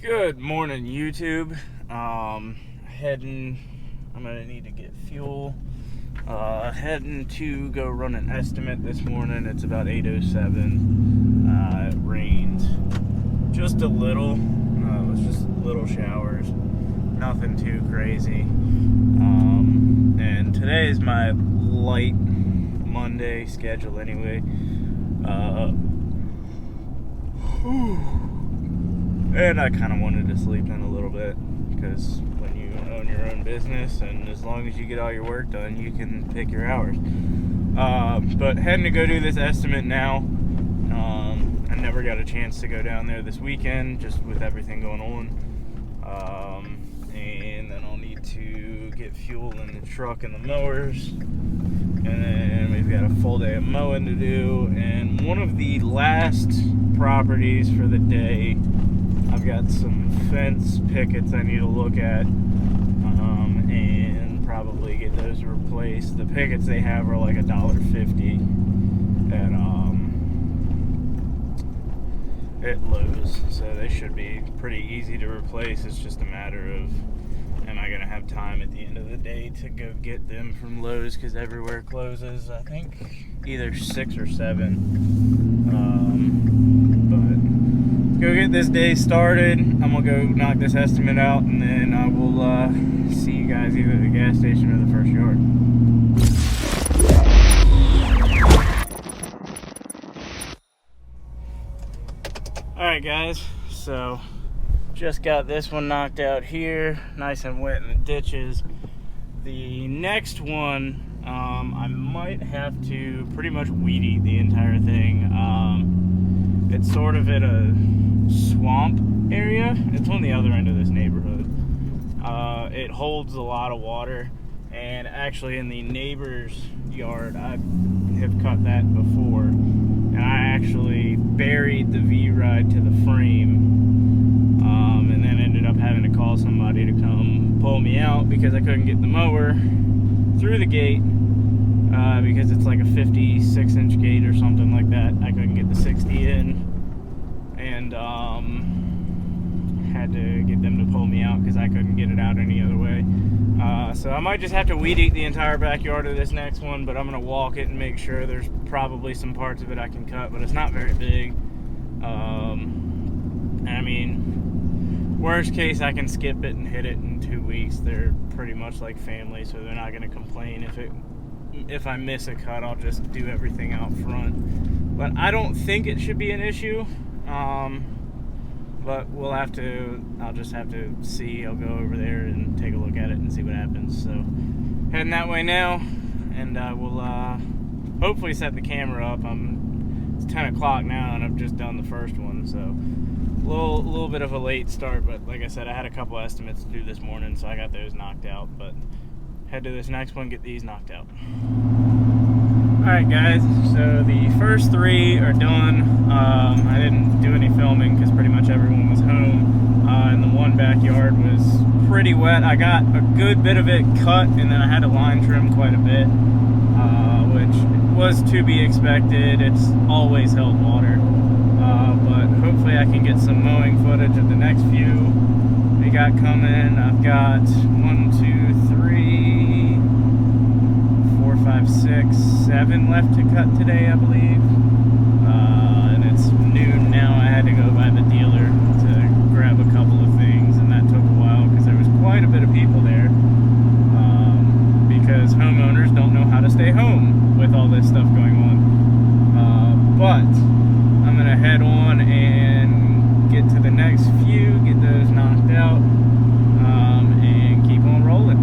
Good morning, YouTube. I'm gonna need to get fuel. Heading to go run an estimate this morning. It's about 8:07. It rained just a little. It was just little showers, nothing too crazy. And today is my light Monday schedule anyway. And I kind of wanted to sleep in a little bit because when you own your own business, and as long as you get all your work done, you can pick your hours. But heading to go do this estimate now. I never got a chance to go down there this weekend, just with everything going on. And then I'll need to get fuel in the truck and the mowers. And then we've got a full day of mowing to do. And one of the last properties for the day, I've got some fence pickets I need to look at, and probably get those replaced. The pickets they have are like $1.50 at Lowe's, so they should be pretty easy to replace. It's just a matter of, am I gonna have time at the end of the day to go get them from Lowe's, because everywhere closes, I think either 6 or 7. But go get this day started. I'm gonna go knock this estimate out, and then I will see you guys either at the gas station or the first yard. Alright guys, so just got this one knocked out here, nice and wet in the ditches. The next one, I might have to pretty much weed eat the entire thing. It's sort of at a swamp area. It's on the other end of this neighborhood. It holds a lot of water, and actually in the neighbor's yard I have cut that before, and I actually buried the V-Ride to the frame, and then ended up having to call somebody to come pull me out because I couldn't get the mower through the gate, because it's like a 56-inch gate or something like that. I couldn't get the 60 in, and had to get them to pull me out because I couldn't get it out any other way. So I might just have to weed eat the entire backyard of this next one, but I'm gonna walk it and make sure. There's probably some parts of it I can cut, but it's not very big. I mean, worst case, I can skip it and hit it in 2 weeks. They're pretty much like family, so they're not gonna complain if I miss a cut. I'll just do everything out front. But I don't think it should be an issue. But I'll just have to see. I'll go over there and take a look at it and see what happens. So heading that way now, and I will hopefully set the camera up. It's 10 o'clock now, and I've just done the first one, so a little bit of a late start. But like I said, I had a couple estimates to do this morning, so I got those knocked out. But head to this next one, get these knocked out. Alright guys, so the first 3 are done. I didn't do any filming because pretty much everyone was home, and the one backyard was pretty wet. I got a good bit of it cut, and then I had to line trim quite a bit, which was to be expected. It's always held water, but hopefully I can get some mowing footage of the next few we got coming. I've got 1, 2, 3, 4, 5, 6, 7 left to cut today, I believe. And it's noon now. I had to go by the dealer to grab a couple of things, and that took a while because there was quite a bit of people there. Because homeowners don't know how to stay home with all this stuff going on. But I'm gonna head on and get to the next few, get those knocked out, and keep on rolling.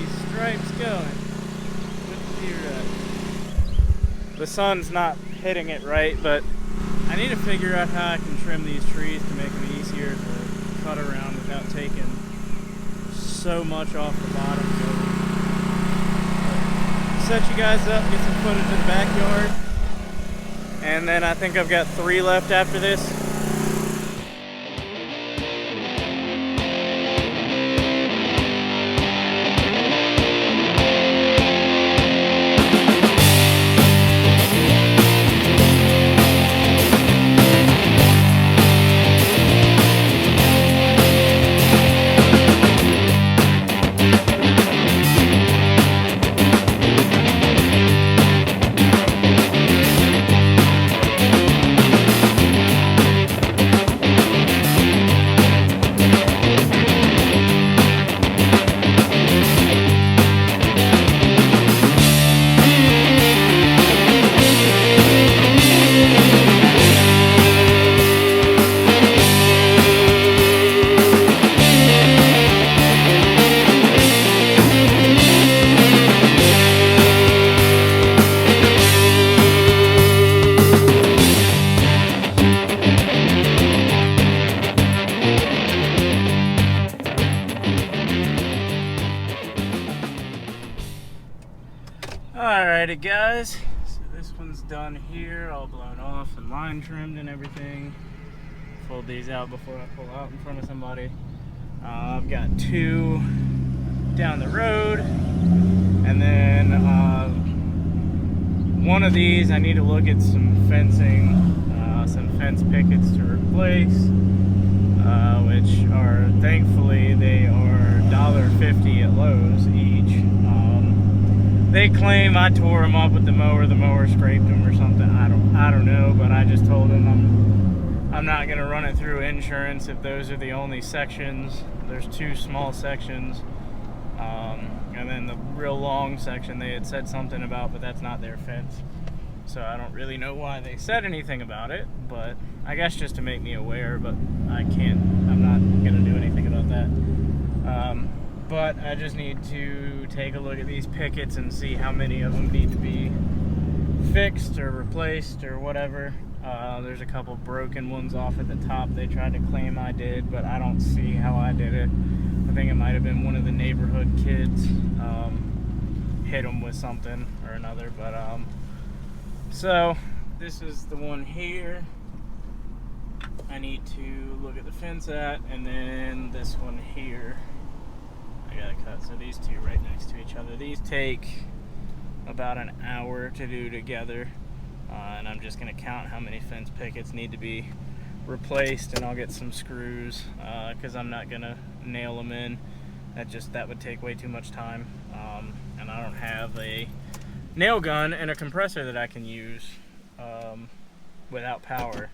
these stripes going with the V-Ride. The sun's not hitting it right, but I need to figure out how I can trim these trees to make them easier to cut around without taking so much off the bottom. Set you guys up, get some footage of the backyard, and then I think I've got 3 left after this. Alrighty guys, so this one's done here, all blown off and line trimmed and everything. Fold these out before I pull out in front of somebody. I've got 2 down the road, and then one of these I need to look at some fencing, some fence pickets to replace, which are, thankfully, they are $1.50 at Lowe's each. They claim I tore them up with the mower scraped them or something. I don't know, but I just told them I'm not gonna run it through insurance if those are the only sections. There's 2 small sections, and then the real long section they had said something about, but that's not their fence. So I don't really know why they said anything about it, but I guess just to make me aware, but I'm not gonna do anything about that. But I just need to take a look at these pickets and see how many of them need to be fixed or replaced or whatever. There's a couple broken ones off at the top they tried to claim I did, but I don't see how I did it. I think it might have been one of the neighborhood kids hit them with something or another. But so this is the one here I need to look at the fence at, and then this one here I gotta cut. So these 2 right next to each other. These take about an hour to do together, and I'm just gonna count how many fence pickets need to be replaced, and I'll get some screws because I'm not gonna nail them in. That would take way too much time, and I don't have a nail gun and a compressor that I can use without power.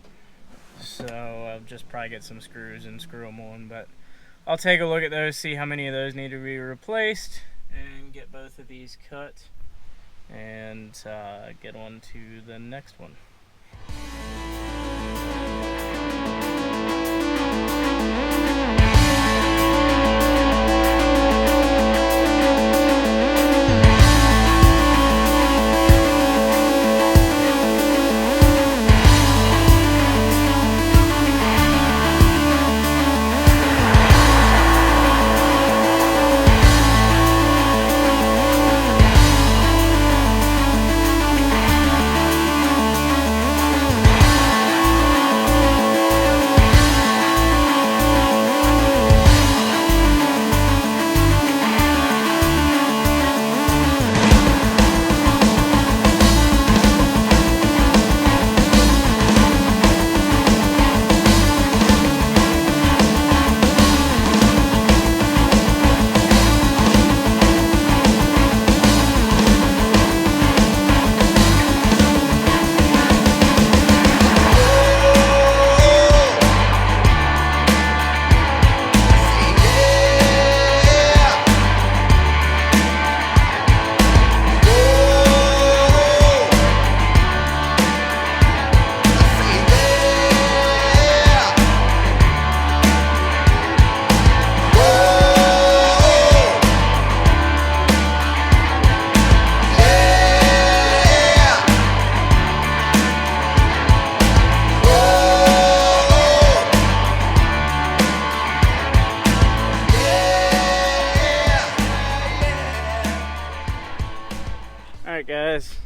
So I'll just probably get some screws and screw them on, but I'll take a look at those, see how many of those need to be replaced, and get both of these cut, and get on to the next one. Alright guys,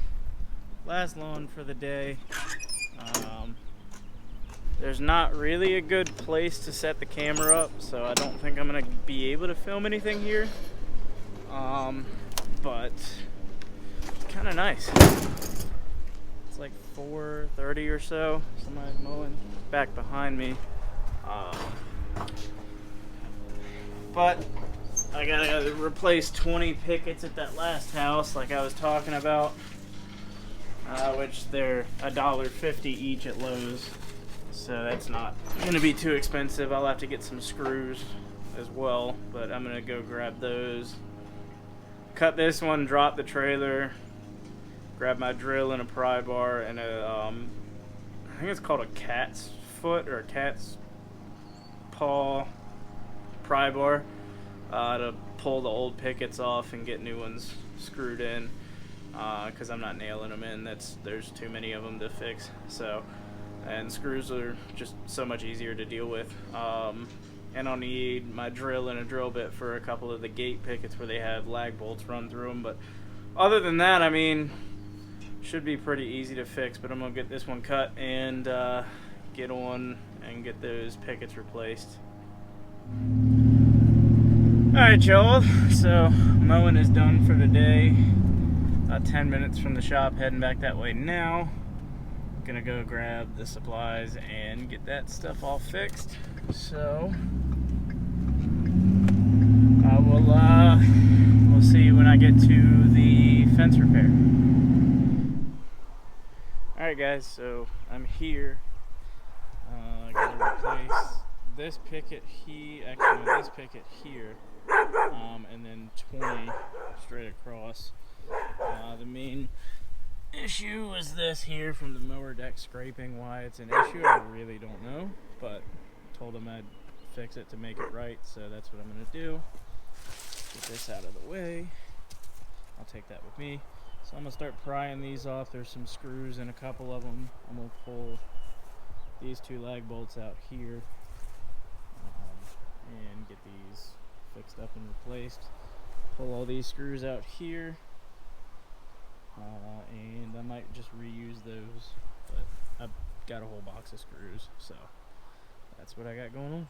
last loan for the day. There's not really a good place to set the camera up, so I don't think I'm gonna be able to film anything here. But kind of nice. It's like 4:30 or so. Somebody's mowing back behind me. But I gotta replace 20 pickets at that last house, like I was talking about, which they're $1.50 each at Lowe's. So that's not gonna be too expensive. I'll have to get some screws as well, but I'm gonna go grab those. Cut this one, drop the trailer, grab my drill and a pry bar and a, I think it's called a cat's foot or a cat's paw pry bar, to pull the old pickets off and get new ones screwed in, because I'm not nailing them in. There's too many of them to fix. So, and screws are just so much easier to deal with. And I'll need my drill and a drill bit for a couple of the gate pickets where they have lag bolts run through them. But other than that, I mean, should be pretty easy to fix. But I'm gonna get this one cut and get on and get those pickets replaced. Alright y'all, so mowing is done for the day. 10 minutes from the shop, heading back that way now. Gonna go grab the supplies and get that stuff all fixed. So we'll see when I get to the fence repair. Alright guys, so I'm here. I gotta replace this picket this picket here, and then 20 straight across. The main issue is this here from the mower deck scraping. Why it's an issue, I really don't know, but told him I'd fix it to make it right, so that's what I'm gonna do. Get this out of the way. I'll take that with me. So I'm gonna start prying these off. There's some screws in a couple of them. I'm gonna pull these two lag bolts out here, and get these fixed up and replaced. Pull all these screws out here, and I might just reuse those, but I've got a whole box of screws, so that's what I got going on.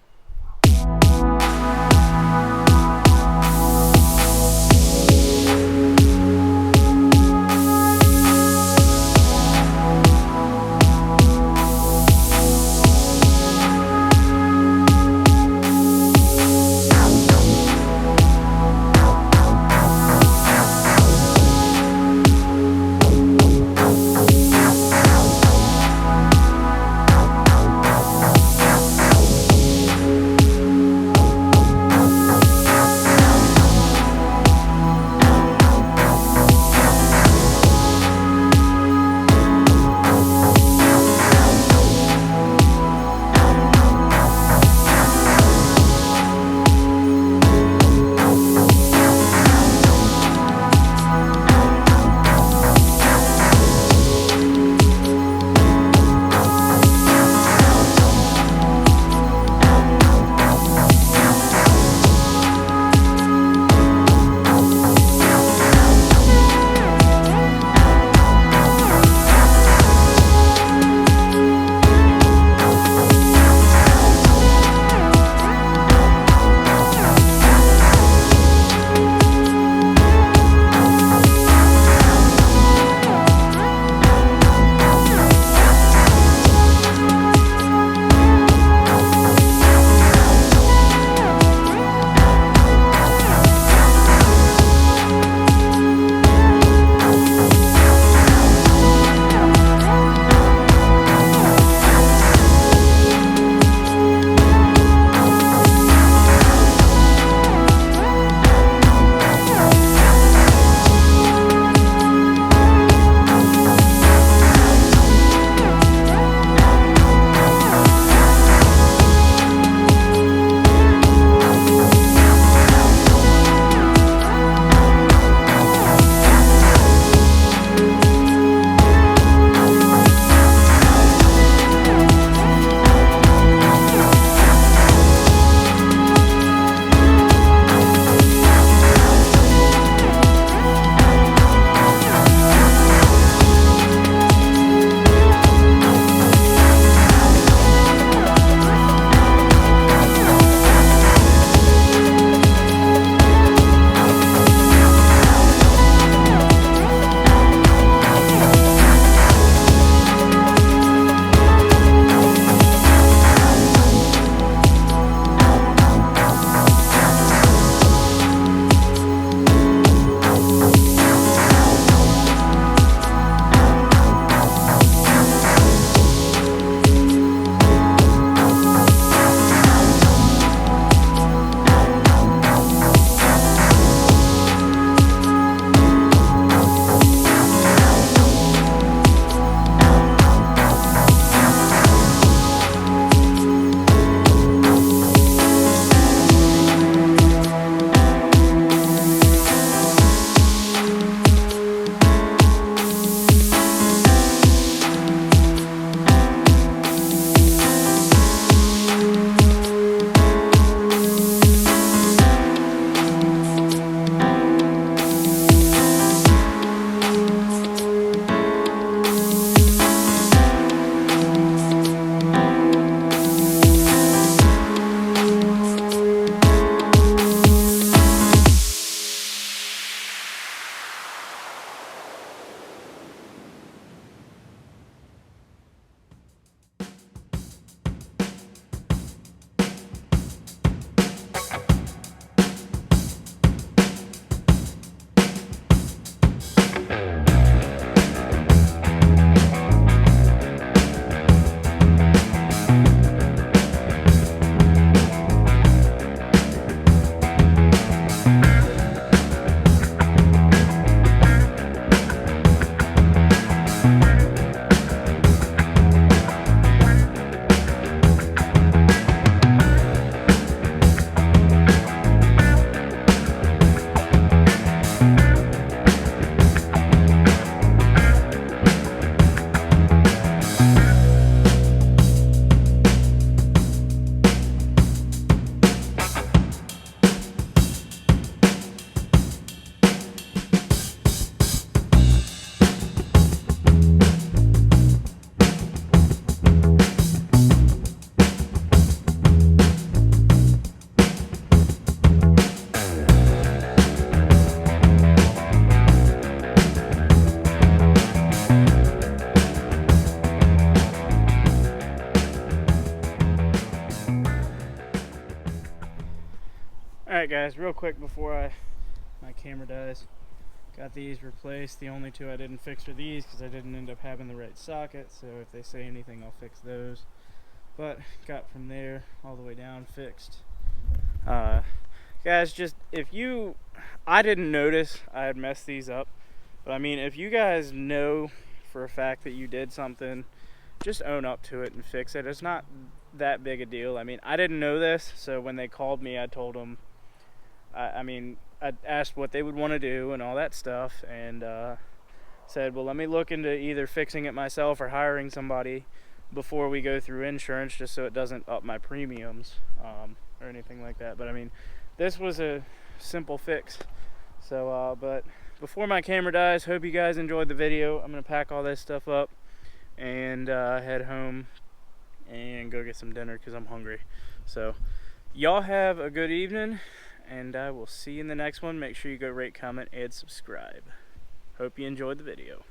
Alright guys, real quick before my camera dies. Got these replaced. The only two I didn't fix are these because I didn't end up having the right socket, so if they say anything I'll fix those. But got from there all the way down fixed. Guys, just I didn't notice I had messed these up, but I mean, if you guys know for a fact that you did something, just own up to it and fix it. It's not that big a deal. I mean, I didn't know this, so when they called me, I told them, I asked what they would want to do and all that stuff, and said, well, let me look into either fixing it myself or hiring somebody before we go through insurance, just so it doesn't up my premiums or anything like that. But I mean, this was a simple fix. So, but before my camera dies, hope you guys enjoyed the video. I'm going to pack all this stuff up and head home and go get some dinner because I'm hungry. So, y'all have a good evening, and I will see you in the next one. Make sure you go rate, comment, and subscribe. Hope you enjoyed the video.